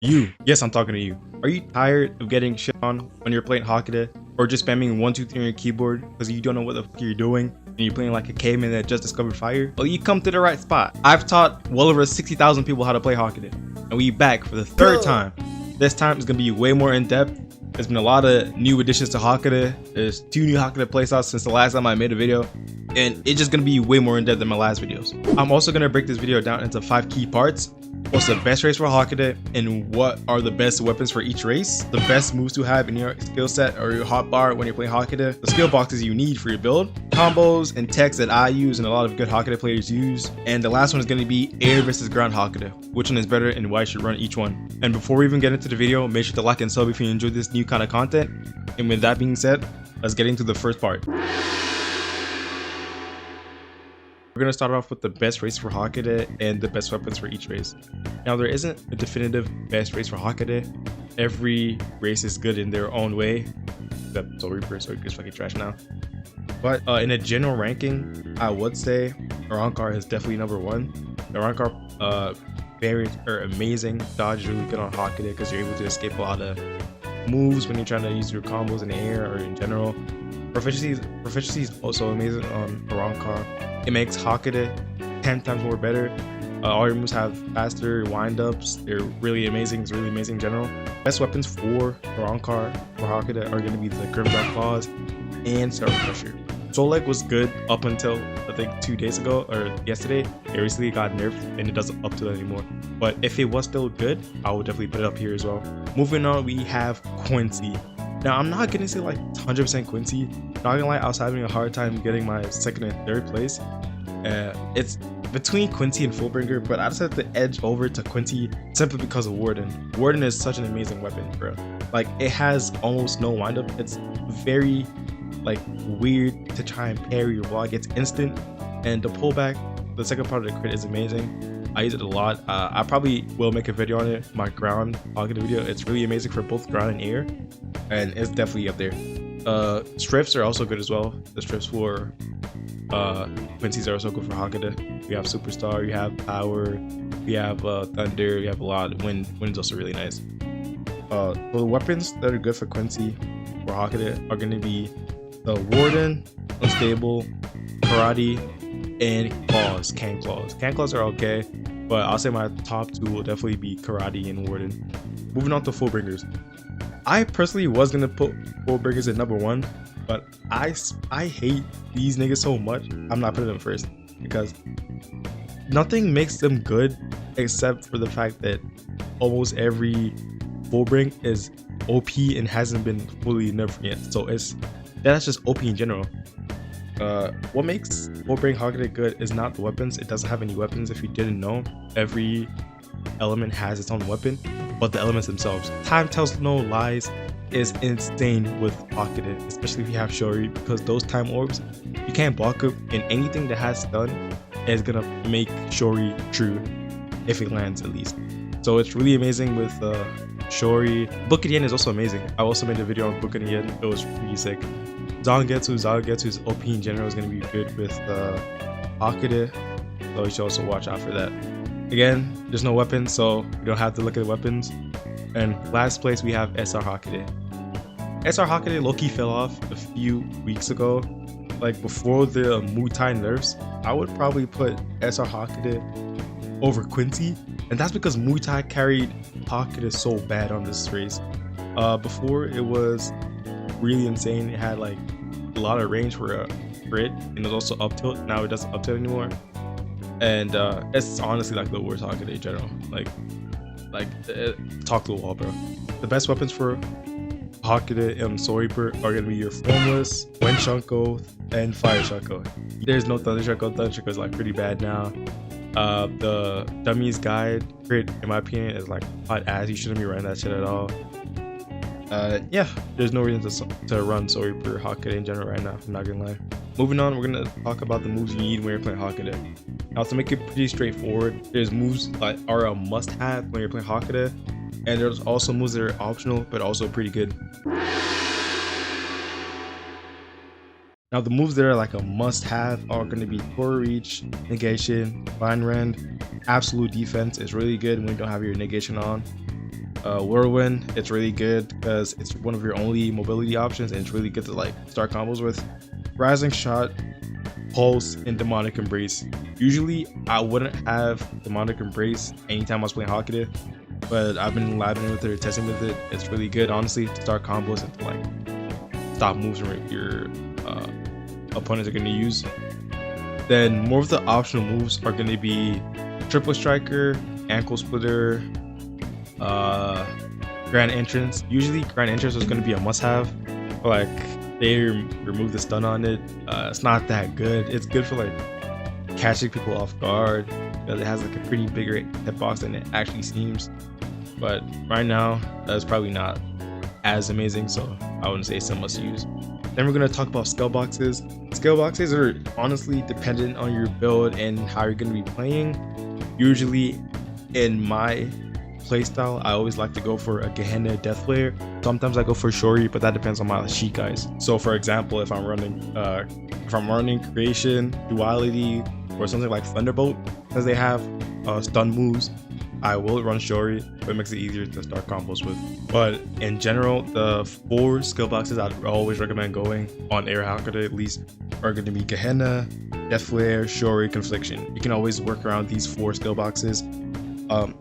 Yes, I'm talking to you. Are you tired of getting shit on when you're playing Hakuda? Or just spamming 1, 2, 3 on your keyboard because you don't know what the fuck you're doing and you're playing like a caveman that just discovered fire? Well, you come to the right spot. I've taught well over 60,000 people how to play Hakuda, and we back for the third time. This time it's gonna be way more in depth. There's been a lot of new additions to Hakuda. There's 2 new Hakuda playstyles since the last time I made a video, and it's just gonna be way more in depth than my last videos. I'm also gonna break this video down into 5 key parts. What's the best race for Hakuda, and what are the best weapons for each race, the best moves to have in your skill set or your hotbar when you're playing Hakuda, the skill boxes you need for your build, combos and techs that I use and a lot of good Hakuda players use, and the last one is going to be air versus ground Hakuda, which one is better and why I should run each one. And before we even get into the video, make sure to like and sub if you enjoyed this new kind of content. And with that being said, let's get into the first part. We're going to start off with the best race for Hakuda and the best weapons for each race. Now, there isn't a definitive best race for Hakuda. Every race is good in their own way, except soulreaper, so it's fucking trash now. But in a general ranking, I would say Arrancar is definitely number 1. The Arrancar variants are amazing. Dodge is really good on Hakuda because you're able to escape a lot of moves when you're trying to use your combos in the air or in general. Proficiency is also amazing on Arrancar. It makes Hakuda 10 times more better. All your moves have faster wind-ups. They're really amazing. It's really amazing in general. Best weapons for Arrancar for Hakuda are going to be the Grim Dark Claws and Soul Crusher. Soul Leg was good up until I think 2 days ago or yesterday. It recently got nerfed and it doesn't up to that anymore. But if it was still good, I would definitely put it up here as well. Moving on, we have Quincy. Now, I'm not gonna say like 100% Quincy. Not gonna lie, I was having a hard time getting my 2nd and 3rd place. It's between Quincy and Fullbringer, but I just have to edge over to Quincy simply because of Warden. Warden is such an amazing weapon, bro. Like, it has almost no windup. It's very like weird to try and parry your block. It's instant, and the pullback, the second part of the crit, is amazing. I use it a lot. I probably will make a video on it, my ground Hakuda video. It's really amazing for both ground and air, and it's definitely up there. Strips are also good as well. The strips for Quincy's are also good for Hakuda. We have Superstar, you have Power, we have Thunder, we have a lot. Wind is also really nice. So the weapons that are good for Quincy for Hakuda are going to be the Warden, Unstable, Karate, and Claws, Can Claws. Can Claws are okay, but I'll say my top 2 will definitely be Karate and Warden. Moving on to Fullbringers. I personally was gonna put Fullbringers at number 1, but I hate these niggas so much. I'm not putting them first because nothing makes them good except for the fact that almost every Fullbring is OP and hasn't been fully nerfed yet. So that's just OP in general. What makes Fullbring Hakuda good is not the weapons. It doesn't have any weapons. If you didn't know, every element has its own weapon, but the elements themselves. Time Tells No Lies is insane with Hakuda, especially if you have Shori, because those time orbs, you can't block it, and anything that has stun is gonna make Shori true if it lands at least. So it's really amazing with Shori. Book Yen is also amazing. I also made a video on Book Yen. It was pretty sick. Zangetsu's OP in general is going to be good with Hakuda, so you should also watch out for that. Again, there's no weapons, so you don't have to look at the weapons. And last place we have SR Hakuda. SR Hakuda low-key fell off a few weeks ago. Like before the Mutai nerfs, I would probably put SR Hakuda over Quincy, and that's because Mutai carried Hakuda so bad on this race. Before it was really insane. It had like a lot of range for a crit, and it was also up tilt. Now it doesn't up tilt anymore, and it's honestly like the worst Hakuda in general. Like talk to the wall, bro. The best weapons for Hakuda and Soulreaper are gonna be your Formless, Wind Shunko, and Fire Shunko. There's no Thunder Shunko. Thunder Shunko is like pretty bad now. The Dummy's Guide crit, in my opinion, is like hot ass. You shouldn't be running that shit at all. Yeah, there's no reason to run Soulreaper Hakuda in general right now, I'm not gonna lie. Moving on, we're gonna talk about the moves you need when you're playing Hakuda. Now, to make it pretty straightforward, there's moves that are a must-have when you're playing Hakuda, and there's also moves that are optional but also pretty good. Now, the moves that are like a must-have are going to be Core Reach, Negation, Vine Rend. Absolute Defense is really good when you don't have your negation on. Whirlwind, it's really good because it's one of your only mobility options, and it's really good to like start combos with. Rising Shot, Pulse, and Demonic Embrace. Usually I wouldn't have Demonic Embrace anytime I was playing Hakuda, but I've been labbing with it, testing with it. It's really good, honestly, to start combos and to like stop moves your opponents are going to use. Then more of the optional moves are going to be Triple Striker, Ankle Splitter, Grand Entrance. Usually Grand Entrance is going to be a must-have, but like they remove the stun on it. It's not that good. It's good for like catching people off guard because it has like a pretty bigger hitbox than it actually seems. But right now, that's probably not as amazing, so I wouldn't say it's a must use. Then we're going to talk about skill boxes. Skill boxes are honestly dependent on your build and how you're going to be playing. Usually in my playstyle, I always like to go for a Gehenna Death Flare. Sometimes I go for Shori, but that depends on my sheet guys. So for example, if I'm running Creation, Duality, or something like Thunderbolt, because they have stun moves, I will run Shori, but it makes it easier to start combos with. But in general, the 4 skill boxes I'd always recommend going on Air Hakuda at least are going to be Gehenna, Death Flare, Shori, Confliction. You can always work around these 4 skill boxes.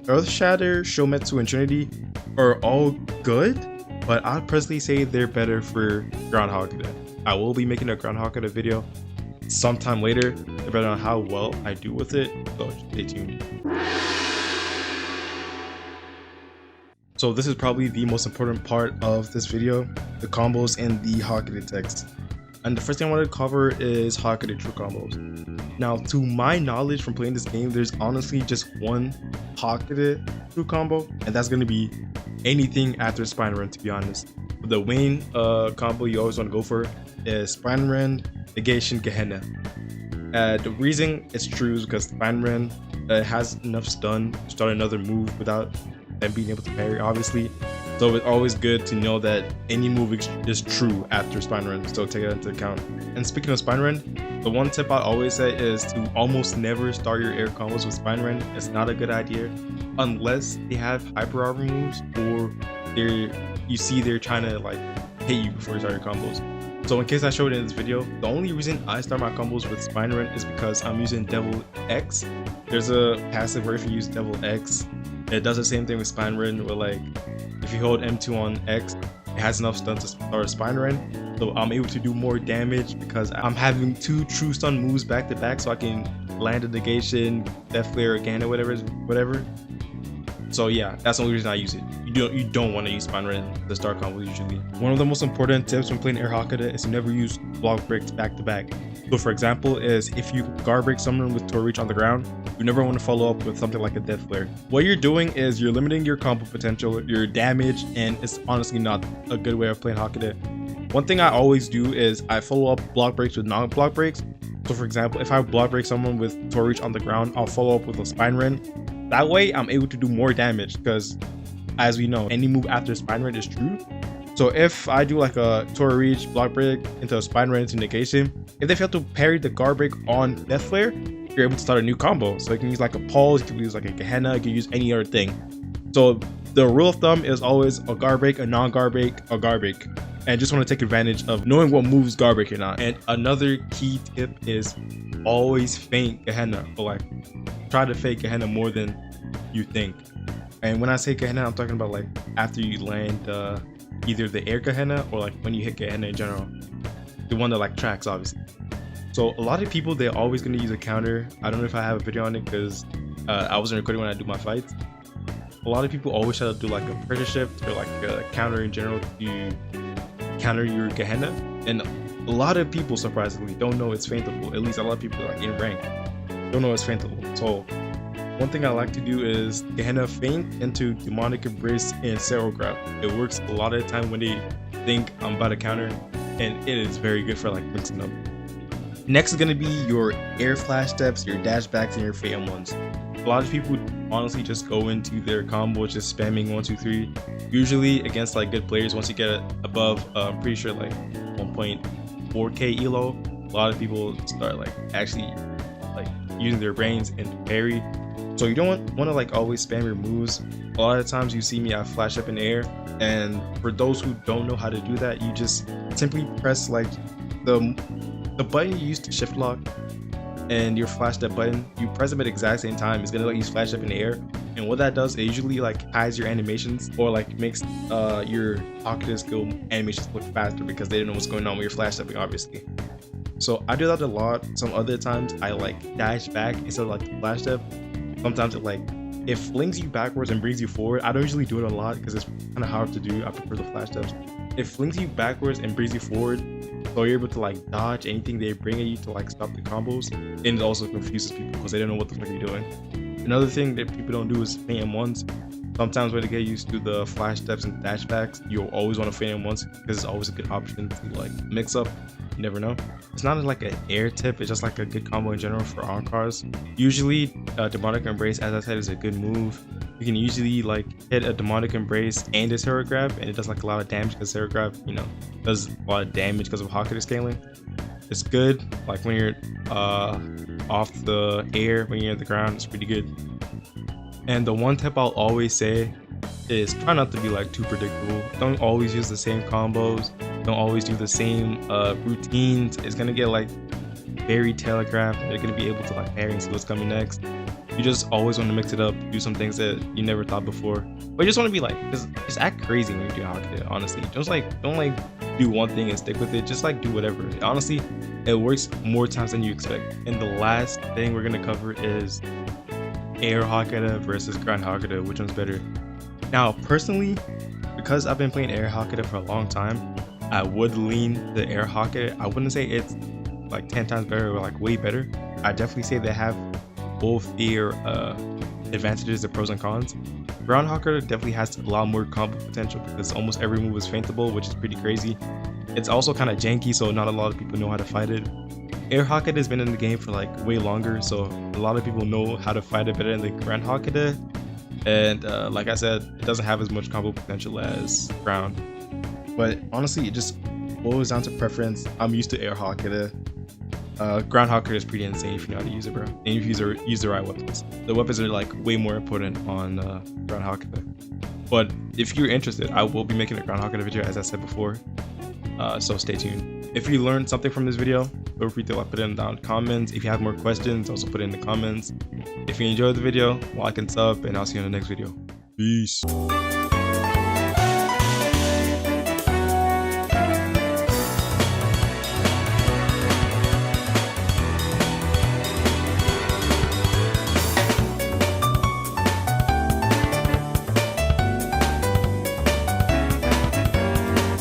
Earth Shatter, Shometsu, and Trinity are all good, but I'd personally say they're better for Ground Hakuda. I will be making a Ground Hakuda video sometime later, depending on how well I do with it, so stay tuned. So this is probably the most important part of this video, the combos and the Hakuda text. And the first thing I want to cover is Hakuda true combos. Now, to my knowledge from playing this game, there's honestly just one Hakuda true combo, and that's going to be anything after Spine Rend, to be honest. The main combo you always want to go for is Spine Rend, Negation, Gehenna. The reason it's true is because Spine Rend has enough stun to start another move without them being able to parry, obviously. So it's always good to know that any move is true after Spine Rend, so take that into account. And speaking of Spine Rend, the one tip I always say is to almost never start your air combos with Spine Rend. It's not a good idea unless they have hyper armor moves or you see they're trying to like hit you before you start your combos. So in case I showed it in this video, the only reason I start my combos with Spine Rend is because I'm using Devil X. There's a passive where if you use Devil X, it does the same thing with Spine Rend, where like if you hold M2 on X, it has enough stun to start Spine Rend. So I'm able to do more damage because I'm having 2 true stun moves back to back, so I can land a negation, Death Flare again, or whatever. So yeah, that's the only reason I use it. You don't want to use Spine Rend to start combos usually. One of the most important tips when playing Air Hakuda is to never use block breaks back to back. So for example, is if you guard break someone with Tor Reach on the ground, you never want to follow up with something like a Death Flare. What you're doing is you're limiting your combo potential, your damage, and it's honestly not a good way of playing Hakuda. One thing I always do is I follow up block breaks with non-block breaks. So for example, if I block break someone with Tor Reach on the ground, I'll follow up with a Spine Rend. That way I'm able to do more damage because, as we know, any move after Spine Rend is true. So if I do like a Tor Reach, block break into a Spine Rend into negation, if they fail to parry the guard break on Death Flare, you're able to start a new combo. So you can use like a pulse, you can use like a Gehenna, you can use any other thing. So the rule of thumb is always a guard break, a non-guard break, a guard break. And just want to take advantage of knowing what moves guard break or not. And another key tip is always feint Gehenna, or like try to fake Gehenna more than you think. And when I say Gehenna, I'm talking about like after you land either the air Gehenna or like when you hit Gehenna in general, the one that like tracks obviously. So a lot of people, they're always going to use a counter. I don't know if I have a video on it because I wasn't recording when I do my fights. A lot of people always try to do like a pressure shift or like a counter in general to counter your Gehenna, and a lot of people surprisingly don't know it's feintable. At least a lot of people like in rank don't know it's feintable. So one thing I like to do is Gehenna feint into Demonic Embrace and Zero Grab. It works a lot of the time when they think I'm about to counter, and it is very good for like mixing up. Next is going to be your air flash steps, your dash backs, and your Phantom ones. A lot of people honestly just go into their combo just spamming 1, 2, 3. Usually against like good players, once you get it above, I'm pretty sure like 1.4k elo, a lot of people start like actually like using their brains and parry. So you don't want to like always spam your moves. A lot of times you see me, I flash up in the air, and for those who don't know how to do that, you just simply press like the button you use to shift lock and your flash that button, you press them at the exact same time. It's gonna let you flash up in the air, and what that does, it usually like hides your animations or like makes your Hakuda skill animations look faster because they don't know what's going on with your flash stepping, obviously. So I do that a lot. Some other times I like dash back instead of like the flash step. Sometimes it flings you backwards and brings you forward. I don't usually do it a lot because it's kind of hard to do. I prefer the flash steps. It flings you backwards and brings you forward, so you're able to like dodge anything they bring at you to like stop the combos. And it also confuses people because they don't know what the fuck you're doing. Another thing that people don't do is feint M1s. Sometimes when they get used to the flash steps and dash backs, you'll always want to feint M1s because it's always a good option to like mix up. You never know. It's not like an air tip, it's just like a good combo in general for on cars. Usually demonic embrace, as I said, is a good move. You can usually like hit a demonic embrace and a terror grab, and it does like a lot of damage because terror grab, you know, does a lot of damage because of Hakuda scaling. It's good like when you're off the air, when you're at the ground, it's pretty good. And the one tip I'll always say is try not to be like too predictable. Don't always use the same combos. Don't always do the same routines. It's gonna get like very telegraphed. They're gonna be able to like parry and see what's coming next. You just always want to mix it up, do some things that you never thought before. But you just want to be like, just act crazy when you do Hakuda, honestly. Just like, don't like do one thing and stick with it. Just like do whatever. Honestly, it works more times than you expect. And the last thing we're gonna cover is air Hakuda versus ground Hakuda. Which one's better? Now, personally, because I've been playing air Hakuda for a long time, I would lean the air Hakuda. I wouldn't say it's like 10 times better or like way better. I definitely say they have both their advantages, the pros and cons. Ground Hakuda definitely has a lot more combo potential because almost every move is feintable, which is pretty crazy. It's also kind of janky, so not a lot of people know how to fight it. Air Hakuda has been in the game for like way longer, so a lot of people know how to fight it better than the ground Hakuda. And like I said, it doesn't have as much combo potential as ground. But honestly, it just boils down to preference. I'm used to air Hakuda. Ground Hakuda is pretty insane if you know how to use it, bro. And if you use the right weapons. The weapons are like way more important on Ground Hakuda. But if you're interested, I will be making a Ground Hakuda video, as I said before. So stay tuned. If you learned something from this video, feel free to put it down in the comments. If you have more questions, also put it in the comments. If you enjoyed the video, like and sub, and I'll see you in the next video. Peace.